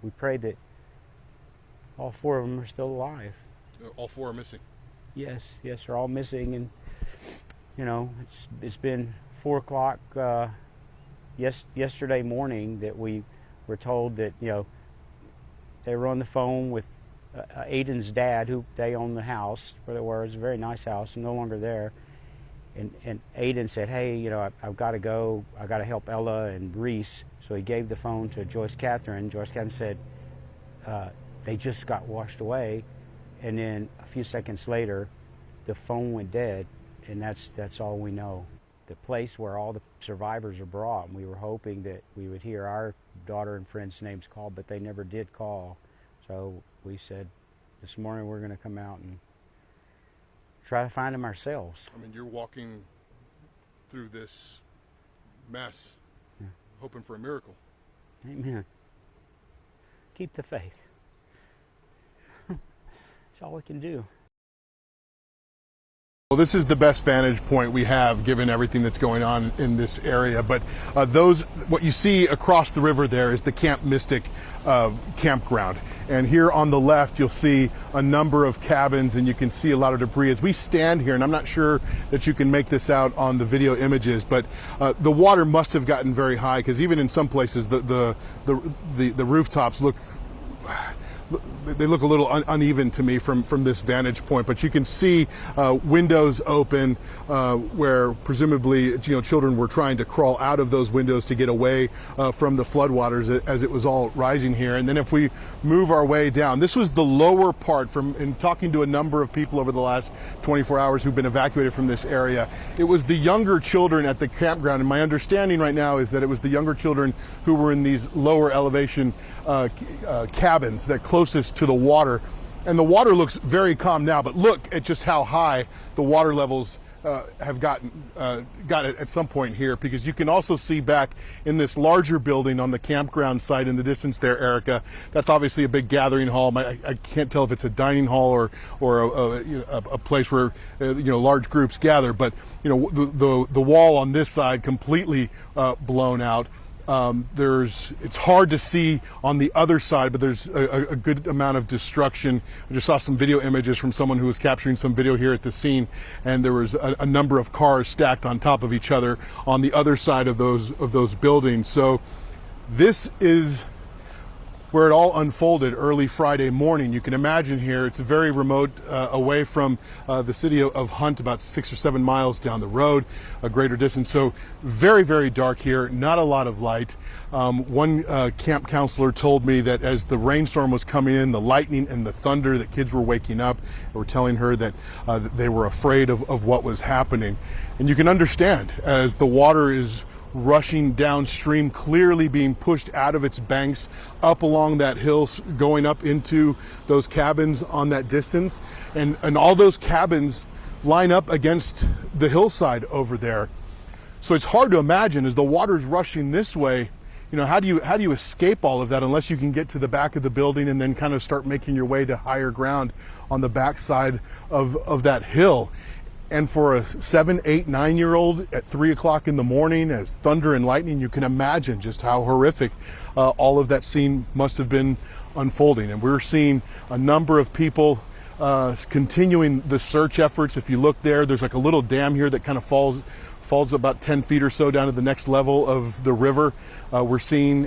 we prayed that all 4 of them are still alive. All 4 are missing? Yes, they're all missing, and you know, it's been 4 o'clock yesterday morning that we were told that, you know, they were on the phone with Aiden's dad, who they own the house where they were. It was a very nice house, no longer there. And Aiden said, hey, you know, I've got to go. I got to help Ella and Reese. So he gave the phone to Joyce Catherine. Joyce Catherine said, they just got washed away. And then a few seconds later, the phone went dead, and that's all we know. The place where all the survivors are brought, and we were hoping that we would hear our daughter and friends' names called, but they never did call. So we said, this morning we're going to come out and try to find them ourselves. I mean, you're walking through this mess, hoping for a miracle. Amen. Keep the faith. That's all we can do. Well, this is the best vantage point we have given everything that's going on in this area. But what you see across the river there is the Camp Mystic campground. And here on the left, you'll see a number of cabins, and you can see a lot of debris. As we stand here, and I'm not sure that you can make this out on the video images, but the water must have gotten very high, because even in some places, the rooftops look a little uneven to me from this vantage point, but you can see windows open where presumably, you know, children were trying to crawl out of those windows to get away from the floodwaters as it was all rising here. And then if we move our way down, this was the lower part. In talking to a number of people over the last 24 hours who've been evacuated from this area, it was the younger children at the campground, and my understanding right now is that it was the younger children who were in these lower elevation cabins that closest to the water. And the water looks very calm now, but look at just how high the water levels have got at some point here, because you can also see back in this larger building on the campground site in the distance there, Erica, that's obviously a big gathering hall. I can't tell if it's a dining hall or a place where large groups gather, but you know, the wall on this side completely blown out. It's hard to see on the other side, but there's a good amount of destruction. I just saw some video images from someone who was capturing some video here at the scene, and there was a number of cars stacked on top of each other on the other side of those buildings. So this is where it all unfolded early Friday morning. You can imagine here, it's very remote away from the city of Hunt, about 6 or 7 miles down the road, a greater distance. So very, very dark here, not a lot of light. One camp counselor told me that as the rainstorm was coming in, the lightning and the thunder, that kids were waking up. They were telling her that they were afraid of what was happening. And you can understand, as the water is rushing downstream, clearly being pushed out of its banks up along that hill, going up into those cabins on that distance, and all those cabins line up against the hillside over there. So it's hard to imagine, as the water's rushing this way, you know, how do you escape all of that unless you can get to the back of the building and then kind of start making your way to higher ground on the backside of that hill. And for a 7, 8, 9-year-old at 3 o'clock in the morning, as thunder and lightning, you can imagine just how horrific all of that scene must have been unfolding. And we're seeing a number of people continuing the search efforts. If you look there, there's like a little dam here that kind of falls about 10 feet or so down to the next level of the river. We're seeing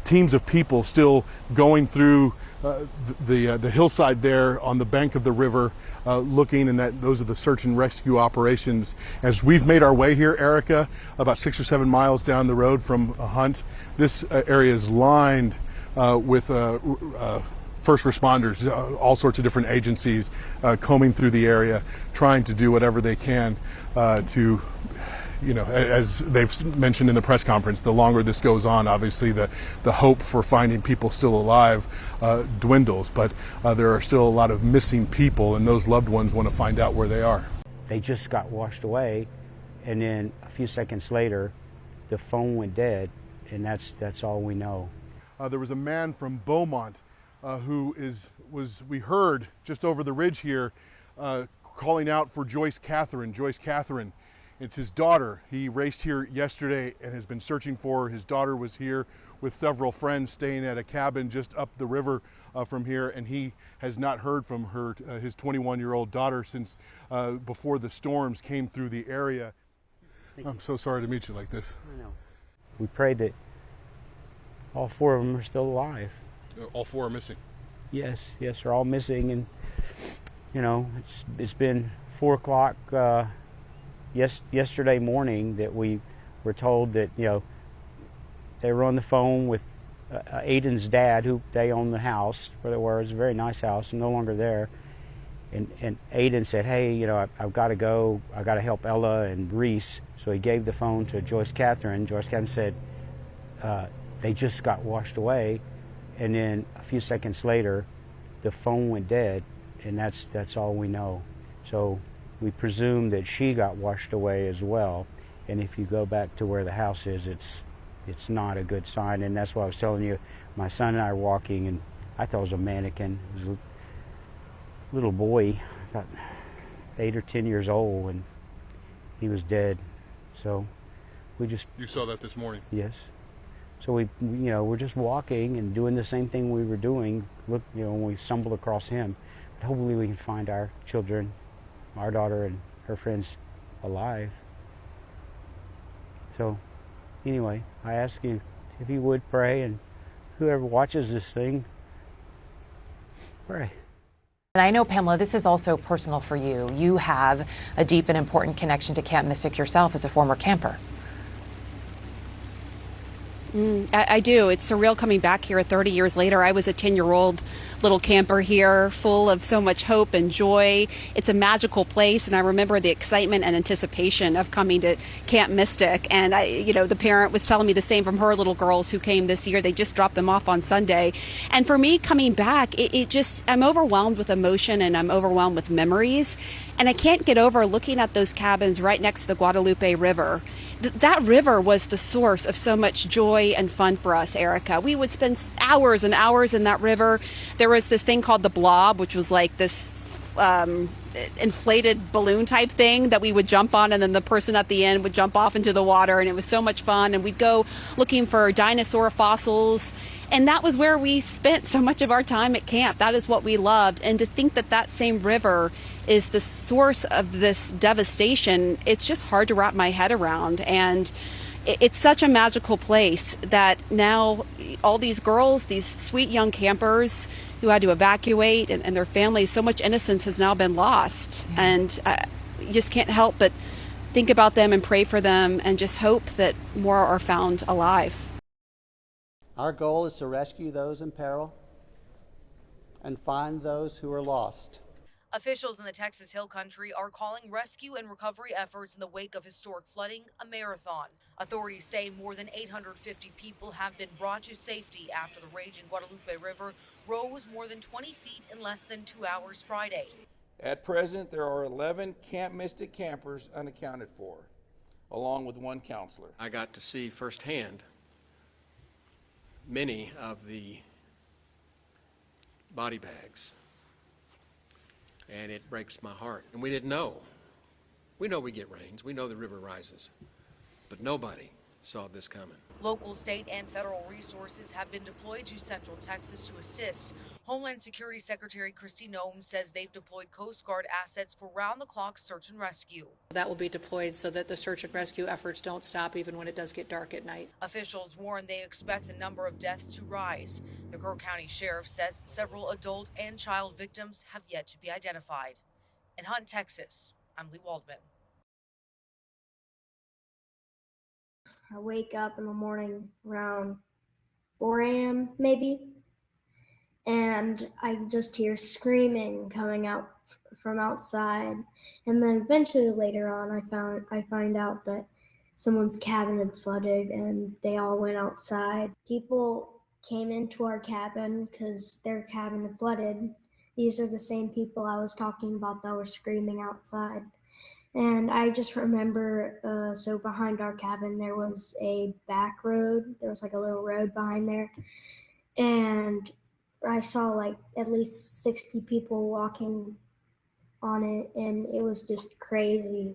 teams of people still going through the hillside there on the bank of the river, looking, and those are the search and rescue operations. As we've made our way here, Erica, about 6 or 7 miles down the road from Hunt, this area is lined with first responders, all sorts of different agencies combing through the area, trying to do whatever they can to, you know, as they've mentioned in the press conference, the longer this goes on, obviously the hope for finding people still alive dwindles, but there are still a lot of missing people, and those loved ones want to find out where they are. They just got washed away, and then a few seconds later, the phone went dead, and that's all we know. There was a man from Beaumont who we heard just over the ridge here calling out for Joyce Catherine. It's his daughter. He raced here yesterday and has been searching for her. His daughter was here with several friends staying at a cabin just up the river from here, and he has not heard from her, his 21-year-old daughter, since before the storms came through the area. I'm so sorry to meet you like this. I know. We pray that all four of them are still alive. All four are missing? Yes, they're all missing, and you know, it's been 4 o'clock yesterday morning that we were told that, you know, they were on the phone with Aiden's dad, who they own the house where they were. It was a very nice house, no longer there. And Aiden said, hey, you know, I've got to go. I got to help Ella and Reese. So he gave the phone to Joyce Catherine. Joyce Catherine said, they just got washed away. And then a few seconds later, the phone went dead, and that's all we know. So we presume that she got washed away as well. And if you go back to where the house is, it's not a good sign. And that's why I was telling you, my son and I were walking, and I thought it was a mannequin. It was a little boy, about 8 or 10 years old, and he was dead. So we just... You saw that this morning? Yes. So we you know, we're just walking and doing the same thing we were doing. Look, you know, when we stumbled across him. But hopefully we can find our children, our daughter and her friends, alive. So anyway, I ask you if you would pray, and whoever watches this thing, pray. And I know, Pamela, this is also personal for you. You have a deep and important connection to Camp Mystic yourself as a former camper. I do. It's surreal coming back here 30 years later. I was a 10-year-old little camper here, full of so much hope and joy. It's a magical place, and I remember the excitement and anticipation of coming to Camp Mystic. And the parent was telling me the same from her little girls who came this year. They just dropped them off on Sunday. And for me, coming back, I'm overwhelmed with emotion, and I'm overwhelmed with memories. And I can't get over looking at those cabins right next to the Guadalupe River. That river was the source of so much joy and fun for us, Erica. We would spend hours and hours in that river. There was this thing called the blob, which was like this inflated balloon type thing that we would jump on, and then the person at the end would jump off into the water, and it was so much fun. And we'd go looking for dinosaur fossils, and that was where we spent so much of our time at camp. That is what we loved. And to think that that same river is the source of this devastation, it's just hard to wrap my head around. And it's such a magical place that now all these girls, these sweet young campers who had to evacuate, and their families, so much innocence has now been lost. And you just can't help but think about them and pray for them, and just hope that more are found alive. Our goal is to rescue those in peril and find those who are lost. Officials in the Texas Hill Country are calling rescue and recovery efforts in the wake of historic flooding a marathon. Authorities say more than 850 people have been brought to safety after the raging Guadalupe River rose more than 20 feet in less than 2 hours Friday. At present, there are 11 Camp Mystic campers unaccounted for, along with one counselor. I got to see firsthand many of the body bags, and it breaks my heart. And we didn't know. We know we get rains. We know the river rises. But nobody saw this coming. Local, state, and federal resources have been deployed to Central Texas to assist. Homeland Security Secretary Kristi Noem says they've deployed Coast Guard assets for round-the-clock search and rescue. That will be deployed so that the search and rescue efforts don't stop even when it does get dark at night. Officials warn they expect the number of deaths to rise. The Kerr County Sheriff says several adult and child victims have yet to be identified. In Hunt, Texas, I'm Lee Waldman. I wake up in the morning around 4 a.m. maybe, and I just hear screaming coming out from outside. And then eventually later on, I find out that someone's cabin had flooded, and they all went outside. People came into our cabin because their cabin had flooded. These are the same people I was talking about that were screaming outside. And I just remember, so behind our cabin, there was a back road. There was like a little road behind there. And I saw like at least 60 people walking on it, and it was just crazy.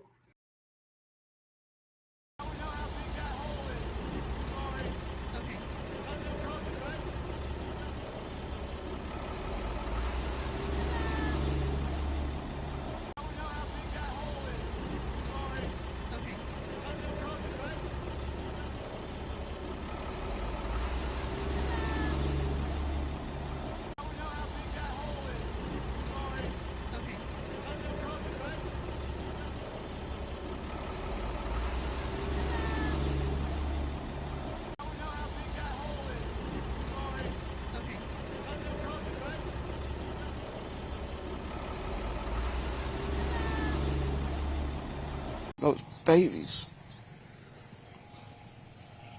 Those babies.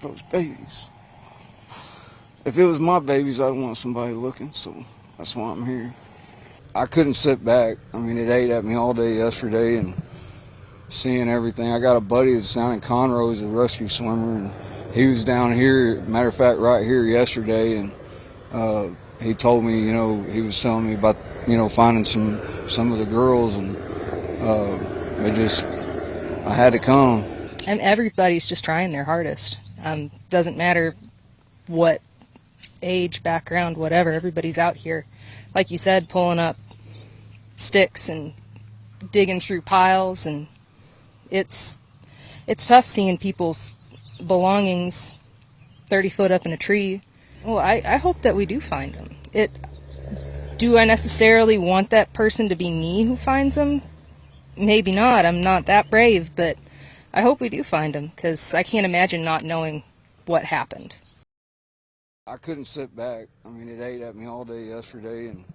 Those babies. If it was my babies, I'd want somebody looking, so that's why I'm here. I couldn't sit back. I mean, it ate at me all day yesterday and seeing everything. I got a buddy that's down in Conroe, he's a rescue swimmer, and he was down here, matter of fact, right here yesterday, and he told me, you know, he was telling me about, you know, finding some of the girls, and I had to come. And everybody's just trying their hardest. Doesn't matter what age, background, whatever, everybody's out here, like you said, pulling up sticks and digging through piles, and it's tough seeing people's belongings 30 foot up in a tree. Well, I hope that we do find them. Do I necessarily want that person to be me who finds them? Maybe not. I'm not that brave, but I hope we do find them, because I can't imagine not knowing what happened. I couldn't sit back. I mean, it ate at me all day yesterday and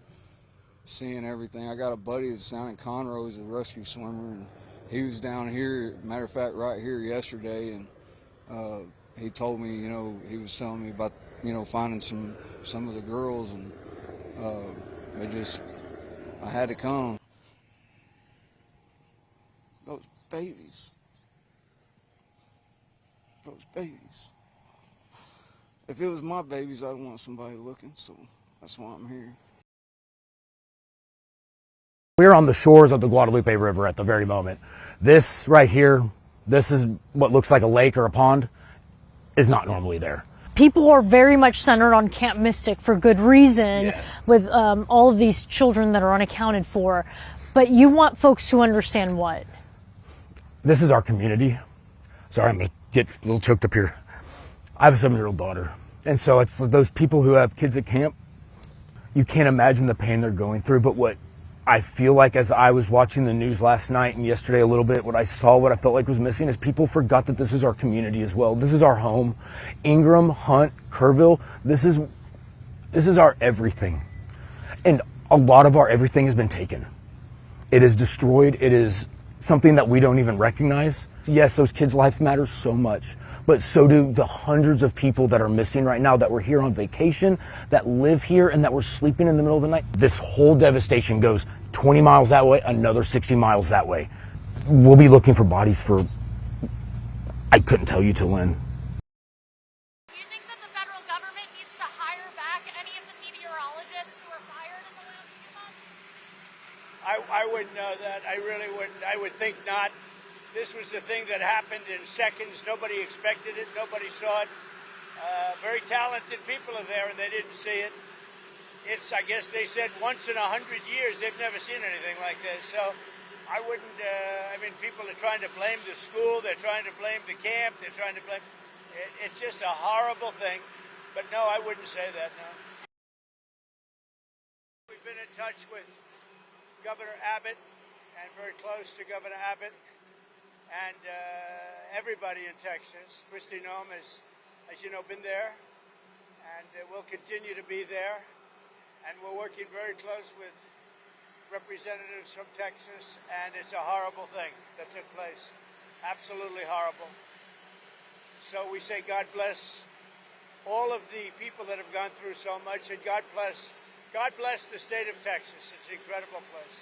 seeing everything. I got a buddy that's down in Conroe, he's a rescue swimmer, and he was down here, matter of fact, right here yesterday, and he told me, you know, he was telling me about, you know, finding some of the girls, and I had to come. Those babies. Those babies. If it was my babies, I'd want somebody looking, so that's why I'm here. We're on the shores of the Guadalupe River at the very moment. This right here, this is what looks like a lake or a pond, is not normally there. People are very much centered on Camp Mystic for good reason, with all of these children that are unaccounted for. But you want folks to understand what? This is our community. Sorry, I'm going to get a little choked up here. I have a 7-year-old daughter. And so it's those people who have kids at camp, you can't imagine the pain they're going through. But what I feel like as I was watching the news last night and yesterday a little bit, what I felt like was missing is people forgot that this is our community as well. This is our home. Ingram, Hunt, Kerrville, this is our everything. And a lot of our everything has been taken. It is destroyed. It is something that we don't even recognize. Yes, those kids' life matters so much, but so do the hundreds of people that are missing right now, that were here on vacation, that live here, and that were sleeping in the middle of the night. This whole devastation goes 20 miles that way, another 60 miles that way. We'll be looking for bodies for, I couldn't tell you till when. Do you think that the federal government needs to hire back any of the meteorologists who were fired in the last few months? I wouldn't know that. I really wouldn't. I would think not. This was a thing that happened in seconds. Nobody expected it. Nobody saw it. Very talented people are there, and they didn't see it. It's, I guess they said, once in 100 years, they've never seen anything like this. So I wouldn't, I mean, people are trying to blame the school. They're trying to blame the camp. They're trying to blame. It's just a horrible thing. But no, I wouldn't say that, no. We've been in touch with Governor Abbott, and very close to Governor Abbott, and everybody in Texas. Kristi Noem has, as you know, been there, and will continue to be there. And we're working very close with representatives from Texas, and it's a horrible thing that took place. Absolutely horrible. So we say God bless all of the people that have gone through so much, and God bless the state of Texas. It's an incredible place.